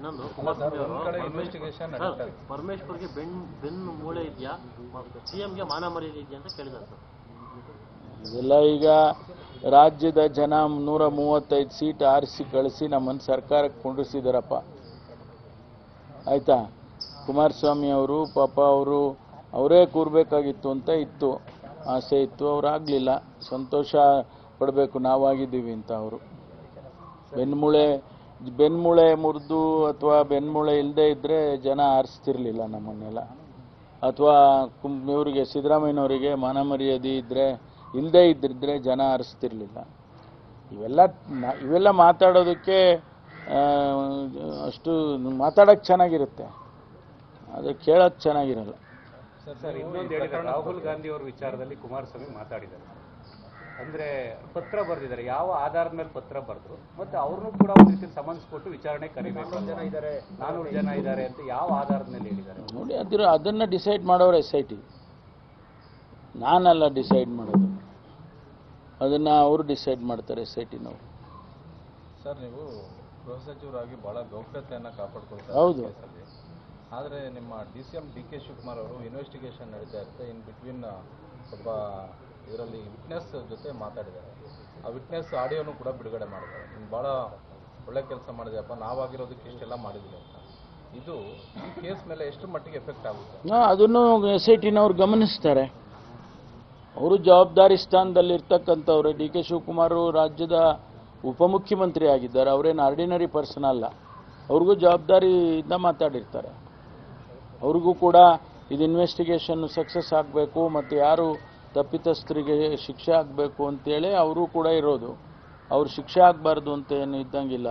ಇನ್ನೊಂದು ಕುಮಾರಸ್ವಾಮಿ ಅವರು ಪರಮೇಶ್ವರ್ಗೆ ಬೆನ್ನು ಮೂಳೆ ಇದೆಯಾ, ಸಿಎಂಗೆ ಮಾನ ಮರ್ಯಾದೆ ಇದೆಯಾ ಅಂತ ಕೇಳಿದ್ದಾರೆ ಸರ್. ಇದೆಲ್ಲ ಈಗ ರಾಜ್ಯದ ಜನ 135 ಸೀಟ್ ಆರಿಸಿ ಕಳಿಸಿ ನಮ್ಮನ್ನು ಸರ್ಕಾರಕ್ಕೆ ಕುಂಡ್ರಿಸಿದಾರಪ್ಪ. ಆಯ್ತಾ, ಕುಮಾರಸ್ವಾಮಿ ಅವರು ಪಾಪ ಅವರೇ ಕೂರಬೇಕಾಗಿತ್ತು ಅಂತ ಇತ್ತು, ಆಸೆ ಇತ್ತು, ಅವರಾಗಲಿಲ್ಲ. ಸಂತೋಷ ಪಡಬೇಕು ನಾವಾಗಿದ್ದೀವಿ ಅಂತ. ಅವರು ಬೆನ್ಮೂಳೆ ಮುರಿದು ಅಥವಾ ಬೆನ್ಮೂಳೆ ಇಲ್ಲದೆ ಇದ್ದರೆ ಜನ ಆರಿಸ್ತಿರ್ಲಿಲ್ಲ ನಮ್ಮನ್ನೆಲ್ಲ. ಅಥವಾ ಇವರಿಗೆ ಸಿದ್ದರಾಮಯ್ಯನವರಿಗೆ ಮಾನ ಮರ್ಯಾದೆ ಇಲ್ಲದೆ ಇದ್ದಿದ್ರೆ ಜನ ಆರಿಸ್ತಿರ್ಲಿಲ್ಲ. ಇವೆಲ್ಲ ಮಾತಾಡೋದಕ್ಕೆ ಅಷ್ಟು ಮಾತಾಡೋಕ್ಕೆ ಚೆನ್ನಾಗಿರುತ್ತೆ, ಆದರೆ ಕೇಳೋಕ್ಕೆ ಚೆನ್ನಾಗಿರಲ್ಲ. ಸರ್ ಇನ್ನೊಂದು ಹೇಳಿದ್ರೆ, ರಾಹುಲ್ ಗಾಂಧಿ ಅವರ ವಿಚಾರದಲ್ಲಿ ಕುಮಾರಸ್ವಾಮಿ ಮಾತಾಡಿದ್ದಾರೆ. ಅಂದರೆ ಪತ್ರ ಬರೆದಿದ್ದಾರೆ, ಯಾವ ಆಧಾರದ ಮೇಲೆ ಪತ್ರ ಬರೆದ್ರು, ಮತ್ತು ಅವ್ರನ್ನೂ ಕೂಡ ಒಂದು ರೀತಿ ಸಮನ್ಸ್ ಕೊಟ್ಟು ವಿಚಾರಣೆ ಕರಿಬೇಕು. 400 ಜನ ಇದ್ದಾರೆ ಅಂತ ಯಾವ ಆಧಾರದ ಮೇಲೆ ಹೇಳಿದ್ದಾರೆ ನೋಡಿ. ಅದನ್ನು ಡಿಸೈಡ್ ಮಾಡೋರು SIT, ನಾನಲ್ಲ ಡಿಸೈಡ್ ಮಾಡೋದು. ಅದನ್ನು ಅವರು ಡಿಸೈಡ್ ಮಾಡ್ತಾರೆ, SITನವರು. ಸರ್, ನೀವು ಗೃಹ ಸಚಿವರಾಗಿ ಭಾಳ ಗೌಪ್ಯತೆಯನ್ನು ಕಾಪಾಡ್ಕೊಳ್ತಾರೆ. ಹೌದು. ಆದರೆ ನಿಮ್ಮ DCM DK ಶಿವಕುಮಾರ್ ಅವರು ಇನ್ವೆಸ್ಟಿಗೇಷನ್ ನಡೀತಾ ಇರುತ್ತೆ, ಇನ್ ಬಿಟ್ವೀನ್ ಒಬ್ಬ ಇದರಲ್ಲಿ ವಿಟ್ನೆಸ್ ಜೊತೆ ಮಾತಾಡಿದ್ದಾರೆ. ಆ ವಿಟ್ನೆಸ್ ಆಡಿಯೋನು ಕೂಡ ಬಿಡುಗಡೆ ಮಾಡಿದ್ದಾರೆ. ನೀವು ಭಾಳ ಒಳ್ಳೆ ಕೆಲಸ ಮಾಡಿದೆಯಪ್ಪ, ನಾವಾಗಿರೋದಕ್ಕೆ ಇಷ್ಟೆಲ್ಲ ಮಾಡಿದ್ದೀವಿ ಅಂತ. ಇದು ಈ ಕೇಸ್ ಮೇಲೆ ಎಷ್ಟು ಮಟ್ಟಿಗೆ ಎಫೆಕ್ಟ್ ಆಗುತ್ತೆ? ಅದನ್ನು SITನವ್ರು ಗಮನಿಸ್ತಾರೆ. ಅವರು ಜವಾಬ್ದಾರಿ ಸ್ಥಾನದಲ್ಲಿರ್ತಕ್ಕಂಥವ್ರೆ. DK ಶಿವಕುಮಾರ್ ರಾಜ್ಯದ ಉಪಮುಖ್ಯಮಂತ್ರಿ ಆಗಿದ್ದಾರೆ, ಅವರೇನು ಆರ್ಡಿನರಿ ಪರ್ಸನ್ ಅಲ್ಲ. ಅವ್ರಿಗೂ ಜವಾಬ್ದಾರಿಯಿಂದ ಮಾತಾಡಿರ್ತಾರೆ. ಅವ್ರಿಗೂ ಕೂಡ ಇದು ಇನ್ವೆಸ್ಟಿಗೇಷನ್ ಸಕ್ಸಸ್ ಆಗಬೇಕು ಮತ್ತು ಯಾರು ತಪ್ಪಿತಸ್ಥರಿಗೆ ಶಿಕ್ಷೆ ಆಗಬೇಕು ಅಂತೇಳಿ ಅವರು ಕೂಡ ಇರೋದು. ಅವ್ರು ಶಿಕ್ಷೆ ಆಗಬಾರ್ದು ಅಂತ ಏನು ಇದ್ದಂಗಿಲ್ಲ.